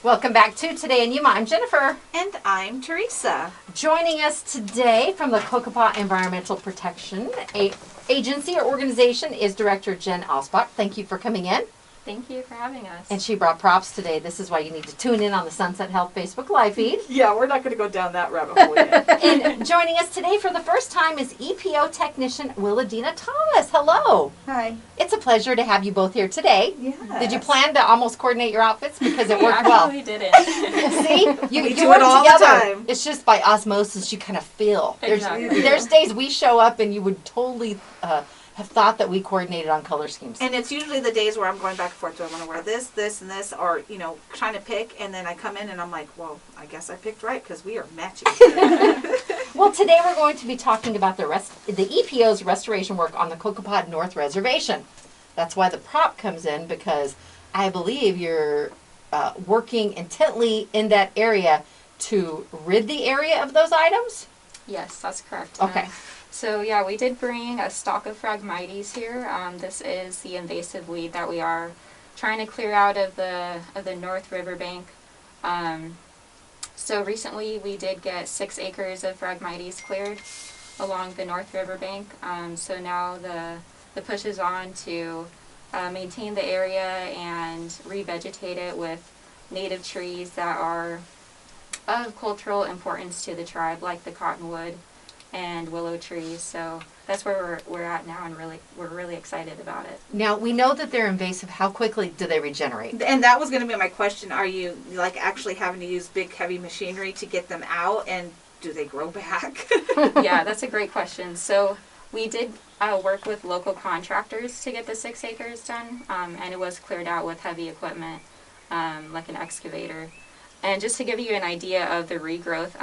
Welcome back to Today in Yuma. I'm Jennifer. And I'm Teresa. Joining us today from the Cocopah Environmental Protection Agency or organization is Director Jen Alspach. Thank you for coming in. Thank you for having us. And she brought props today. This is why you need to tune in on the Sunset Health Facebook Live feed. Yeah, we're not going to go down that rabbit hole yet. And joining us today for the first time is EPO technician Willadena Thomas. Hello. Hi. It's a pleasure to have you both here today. Yes. Did you plan to almost coordinate your outfits? Because it worked well. We didn't. See? We you do work it all together. the time. It's just by osmosis you kind of feel. Exactly. There's days we show up and you would totally have thought that we coordinated on color schemes. And it's usually the days where I'm going back and forth. Do I want to wear this, this, and this? Or, trying to pick. And then I come in and I'm like, well, I guess I picked right because we are matching. Well, today we're going to be talking about the EPO's restoration work on the Cocopah North Reservation. That's why the prop comes in, because I believe you're working intently in that area to rid the area of those items? Yes, that's correct. Okay. So yeah, we did bring a stock of Phragmites here. This is the invasive weed that we are trying to clear out of the North Riverbank. So recently we did get 6 acres of Phragmites cleared along the North Riverbank. So now the push is on to maintain the area and revegetate it with native trees that are of cultural importance to the tribe, like the cottonwood and willow trees. So that's where we're at now, and we're really excited about it. Now, we know that they're invasive. How quickly do they regenerate? And that was going to be my question. Are you actually having to use big heavy machinery to get them out, and do they grow back? Yeah, that's a great question. So we did work with local contractors to get the 6 acres done, and it was cleared out with heavy equipment, like an excavator. And just to give you an idea of the regrowth,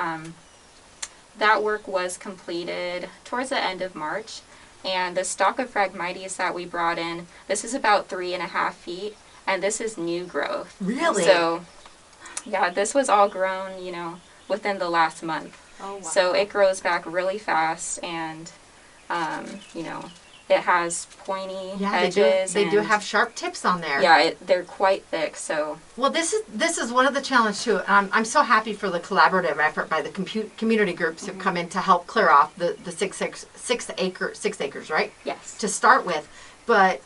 that work was completed towards the end of March, and the stock of Phragmites that we brought in, this is about 3.5 feet, and this is new growth. Really? So, yeah, this was all grown, within the last month. Oh, wow. So it grows back really fast, and, it has pointy edges. They do have sharp tips on there. Yeah, they're quite thick, so. Well, this is one of the challenges too. I'm so happy for the collaborative effort by the community groups who've come in to help clear off the 6 acres, right? Yes. To start with, but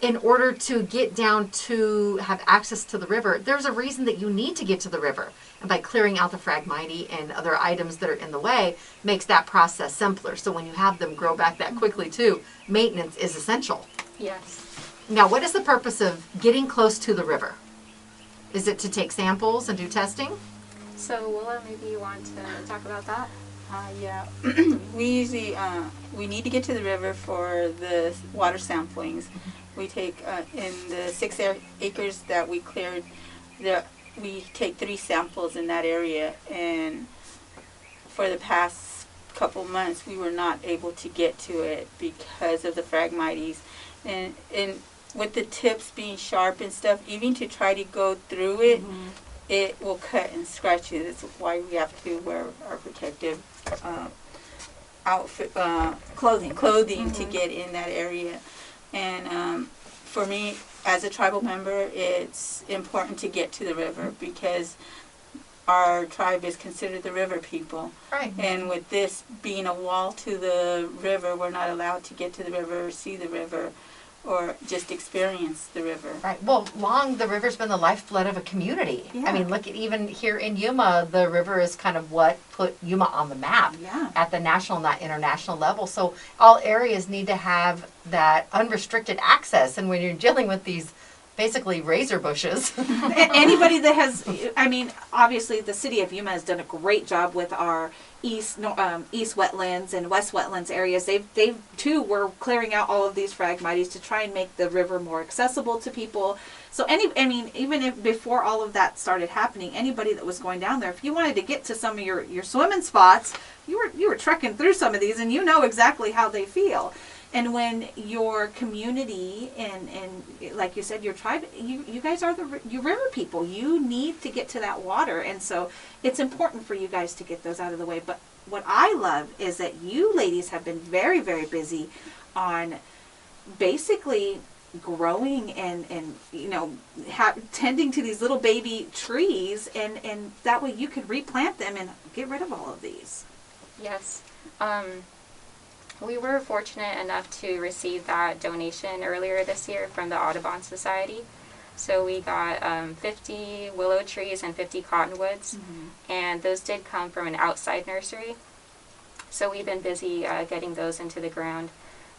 in order to get down to have access to the river, there's a reason that you need to get to the river. And by clearing out the Phragmite and other items that are in the way makes that process simpler. So when you have them grow back that quickly too, maintenance is essential. Yes. Now, what is the purpose of getting close to the river? Is it to take samples and do testing? So Willa, maybe you want to talk about that? Yeah, we usually we need to get to the river for the water samplings. We take in the 6 acres that we cleared, we take 3 samples in that area, and for the past couple months we were not able to get to it because of the Phragmites, and with the tips being sharp and stuff, even to try to go through it, it will cut and scratch you. That's why we have to wear our protective outfit, clothing to get in that area. And for me, as a tribal member, it's important to get to the river because our tribe is considered the river people. Right. And with this being a wall to the river, we're not allowed to get to the river or see the river or just experience the river. Right. Well, the river's been the lifeblood of a community. Yeah. I mean, look at even here in Yuma, the river is kind of what put Yuma on the map at the national, not international level. So all areas need to have that unrestricted access. And when you're dealing with these basically razor bushes. Anybody that has, obviously the city of Yuma has done a great job with our east wetlands and west wetlands areas. They too were clearing out all of these Phragmites to try and make the river more accessible to people. So even if before all of that started happening, anybody that was going down there, if you wanted to get to some of your swimming spots, you were trekking through some of these, and you know exactly how they feel. And when your community and like you said, your tribe, you guys are you river people. You need to get to that water, and so it's important for you guys to get those out of the way. But what I love is that you ladies have been very, very busy on basically growing and tending to these little baby trees, and that way you could replant them and get rid of all of these. Yes. We were fortunate enough to receive that donation earlier this year from the Audubon Society. So we got 50 willow trees and 50 cottonwoods, and those did come from an outside nursery. So we've been busy getting those into the ground.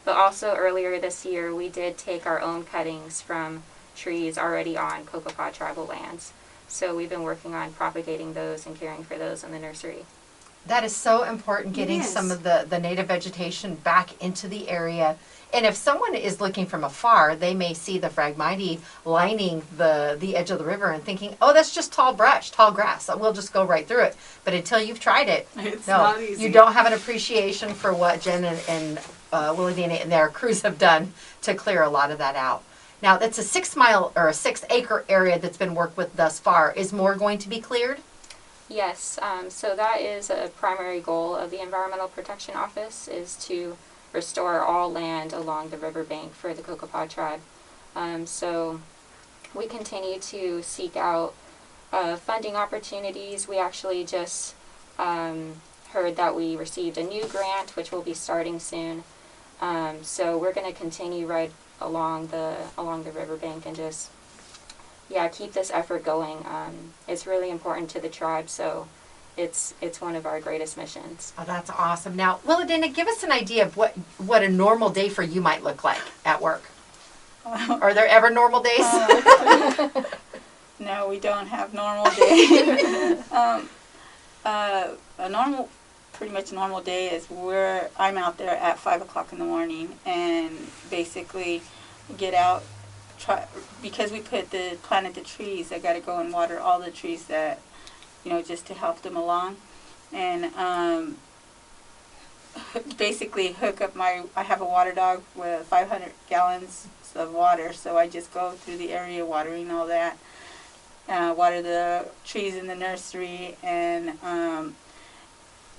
But also earlier this year, we did take our own cuttings from trees already on Cocopah tribal lands. So we've been working on propagating those and caring for those in the nursery. That is so important, getting some of the native vegetation back into the area. And if someone is looking from afar, they may see the Phragmites lining the edge of the river and thinking, oh, that's just tall brush, tall grass. We'll just go right through it. But until you've tried it, it's not easy. You don't have an appreciation for what Jen and Willadena and their crews have done to clear a lot of that out. Now, it's a 6 mile or a 6 acre area that's been worked with thus far. Is more going to be cleared? Yes, so that is a primary goal of the Environmental Protection Office, is to restore all land along the riverbank for the Cocopah tribe. So we continue to seek out funding opportunities. We actually just heard that we received a new grant, which will be starting soon. So we're going to continue right along the riverbank and just keep this effort going. It's really important to the tribe, so it's one of our greatest missions. Oh, that's awesome. Now, Willadena, give us an idea of what a normal day for you might look like at work. Are there ever normal days? No, we don't have normal days. Pretty much normal day is where I'm out there at 5 o'clock in the morning, and basically get out. Because we planted the trees, I got to go and water all the trees that, just to help them along, and basically hook up I have a water dog with 500 gallons of water, so I just go through the area watering all that, water the trees in the nursery, and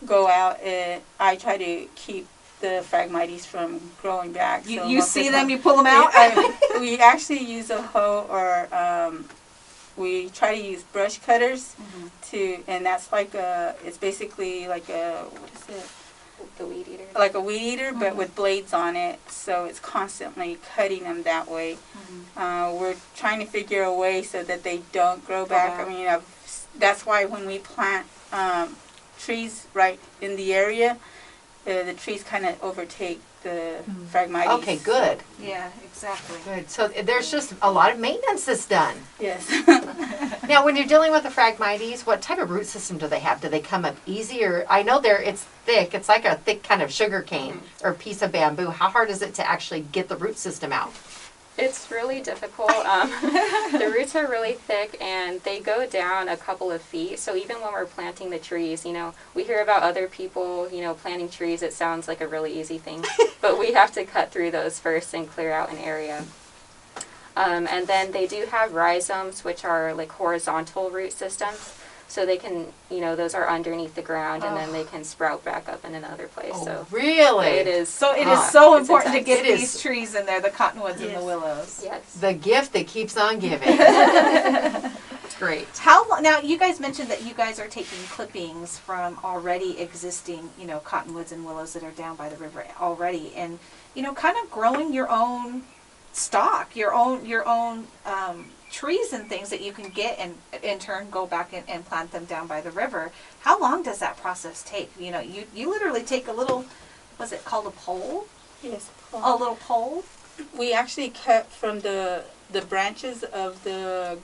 go out, and I try to keep the Phragmites from growing back. You see them, you pull them out? We actually use a hoe, or we try to use brush cutters and that's it's basically like what is it? The weed eater. Like a weed eater, but with blades on it, so it's constantly cutting them that way. We're trying to figure a way so that they don't grow back. I mean, that's why when we plant trees right in the area, the trees kind of overtake the Phragmites. Okay, good. Yeah, exactly. Good. So there's just a lot of maintenance that's done. Yes. Now, when you're dealing with the Phragmites, what type of root system do they have? Do they come up easy, or I know it's thick. It's like a thick kind of sugar cane or piece of bamboo. How hard is it to actually get the root system out? It's really difficult. The roots are really thick, and they go down a couple of feet. So even when we're planting the trees, we hear about other people, planting trees. It sounds like a really easy thing, but we have to cut through those first and clear out an area. And then they do have rhizomes, which are like horizontal root systems. So they can, those are underneath the ground, and then they can sprout back up in another place. Oh, so really? it is. So it is so it's important to intense. get these trees in there, the cottonwoods and the willows. Yes. The gift that keeps on giving. It's great. Now, you guys mentioned that you guys are taking clippings from already existing, cottonwoods and willows that are down by the river already, and kind of growing your own stock, your own trees and things that you can get, and in turn go back and plant them down by the river. How long does that process take? You literally take a little, was it called a pole? Yes. A little pole? We actually cut from the branches of the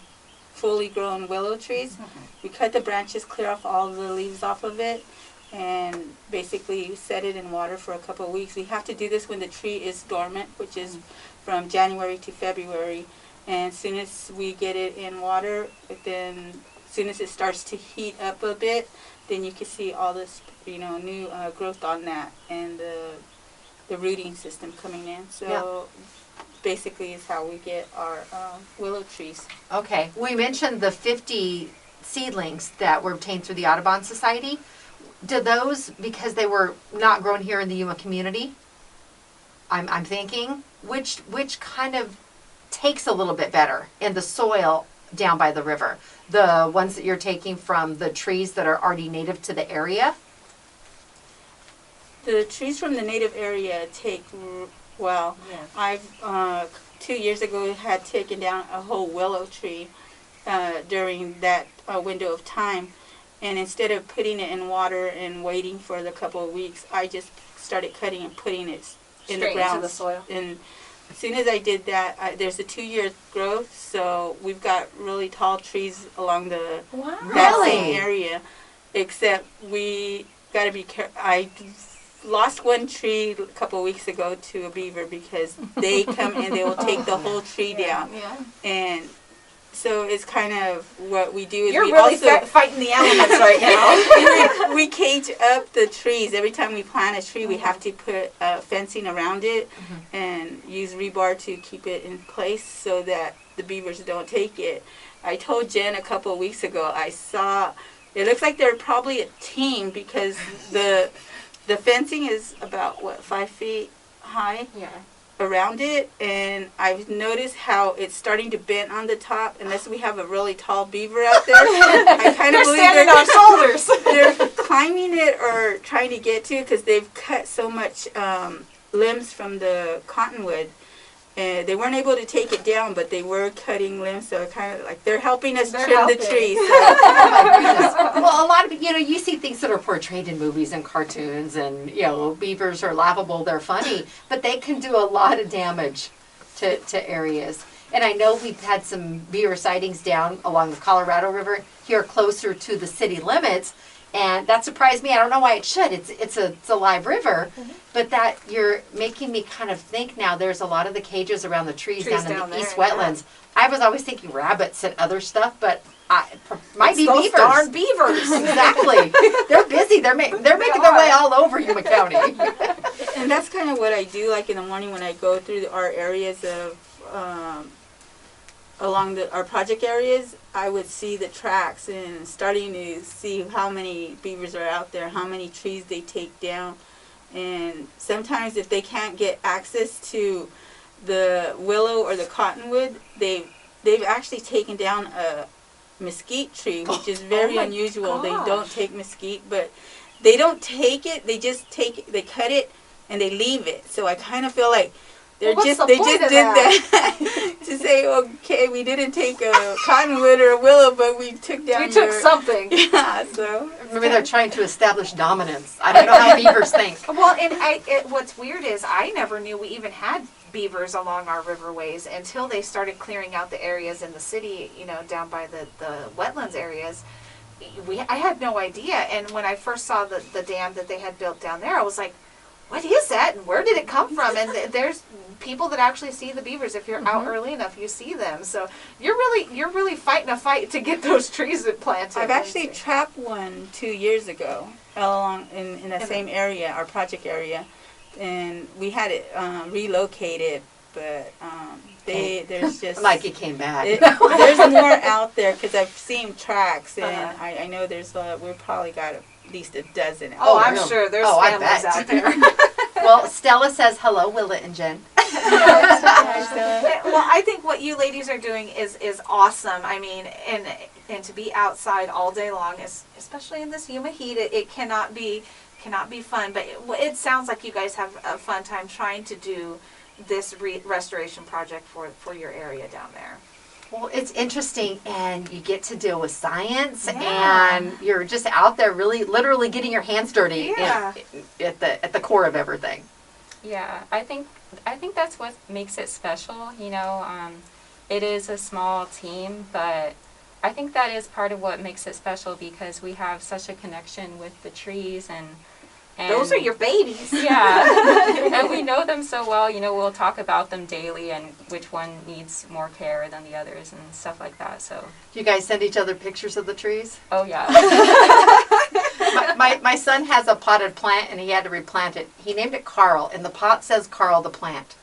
fully grown willow trees. We cut the branches, clear off all the leaves off of it, and basically set it in water for a couple of weeks. We have to do this when the tree is dormant, which is from January to February. And as soon as we get it in water, then as soon as it starts to heat up a bit, then you can see all this, new growth on that, and the rooting system coming in. So basically is how we get our willow trees. Okay. We mentioned the 50 seedlings that were obtained through the Audubon Society. Do those, because they were not grown here in the Yuma community, I'm thinking, which kind of takes a little bit better in the soil down by the river? The ones that you're taking from the trees that are already native to the area? The trees from the native area take, well, I've 2 years ago had taken down a whole willow tree during that window of time. And instead of putting it in water and waiting for the couple of weeks, I just started cutting and putting it in the ground. Into the soil. And as soon as I did that, there's a 2-year growth, so we've got really tall trees along that same area. Except we got to be careful. I lost one tree a couple of weeks ago to a beaver because they come and they will take the whole tree down. Yeah. And so it's kind of what we do. Is You're we really also fighting the elements right now. we cage up the trees. Every time we plant a tree, we have to put fencing around it and use rebar to keep it in place so that the beavers don't take it. I told Jen a couple of weeks ago, I saw, it looks like they're probably a team because the fencing is about, 5 feet high? Yeah. Around it, and I've noticed how it's starting to bend on the top unless we have a really tall beaver out there. I kind of believe standing on shoulders. They're climbing it or trying to get to it because they've cut so much limbs from the cottonwood. And they weren't able to take it down, but they were cutting limbs, so kind of like they're helping us trim the trees. So. Well, a lot of, you see things that are portrayed in movies and cartoons, and, beavers are laughable, they're funny, but they can do a lot of damage to areas. And I know we've had some beaver sightings down along the Colorado River here closer to the city limits, and that surprised me. I don't know why it should. It's a live river, but that you're making me kind of think now. There's a lot of the cages around the trees down in the east wetlands. I was always thinking rabbits and other stuff, but might be those beavers. Darn beavers. Exactly. They're busy. They're making their way all over Yuma County. And that's kind of what I do. Like in the morning when I go through our areas of along our project areas, I would see the tracks and starting to see how many beavers are out there, how many trees they take down. And sometimes if they can't get access to the willow or the cottonwood, they've actually taken down a mesquite tree, which is very unusual. Gosh. They don't take mesquite, but they don't take it, they just they cut it and they leave it. So I kind of feel like they just did that to say, okay, we didn't take a cottonwood or a willow, but we took down. We took something. Yeah, so Maybe they're trying to establish dominance. I don't know how beavers think. Well, and what's weird is I never knew we even had beavers along our riverways until they started clearing out the areas in the city, down by the wetlands areas. I had no idea, and when I first saw the dam that they had built down there, I was like, what is that and where did it come from? And there's people that actually see the beavers. If you're out early enough, you see them. So you're really fighting a fight to get those trees planted. I've actually trapped one 2 years ago along in the same area, our project area, and we had it relocated, but there's just like it came back. There's more out there because I've seen tracks, and I know there's we've probably got at least a dozen. I'm sure there's families out there. Well, Stella says hello, Willa and Jen. Well, I think what you ladies are doing is awesome. I mean, and to be outside all day long, especially in this Yuma heat, it cannot be fun. But it sounds like you guys have a fun time trying to do this restoration project for your area down there. Well, it's interesting, and you get to deal with science, and you're just out there really, literally getting your hands dirty at the core of everything. Yeah, I think that's what makes it special. It is a small team, but I think that is part of what makes it special because we have such a connection with the trees and those are your babies. Yeah. And we know them so well, we'll talk about them daily and which one needs more care than the others and stuff like that. So Do you guys send each other pictures of the trees? Oh yeah. my son has a potted plant and he had to replant it. He named it Carl, and the pot says Carl the plant.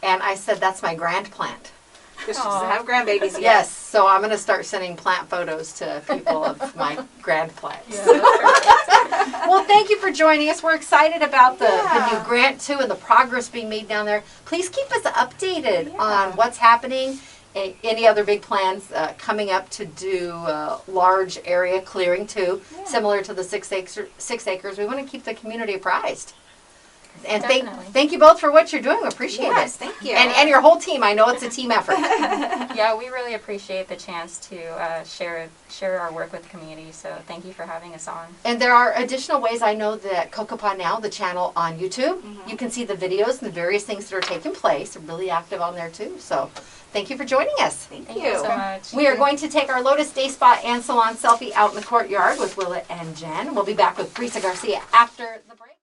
And I said, that's my grand plant. Because she doesn't have grandbabies yet. Yes, so I'm going to start sending plant photos to people of my grand plants. Yeah, Well, thank you for joining us. We're excited about the Yeah. new grant too and the progress being made down there. Please keep us updated on what's happening. Any other big plans coming up to do large area clearing too, similar to the 6 acres. We want to keep the community apprised. And Definitely. thank you both for what you're doing. We appreciate Yes, it. thank you. And your whole team. I know it's a team effort. Yeah, we really appreciate the chance to share our work with the community. So thank you for having us on. And there are additional ways. I know that Cocopah Now, the channel on YouTube, you can see the videos and the various things that are taking place. They're really active on there too. So thank you for joining us. Thank Thank you. you so much. We are going to take our Lotus Day Spa and Salon selfie out in the courtyard with Willow and Jen. We'll be back with Brisa Garcia after the break.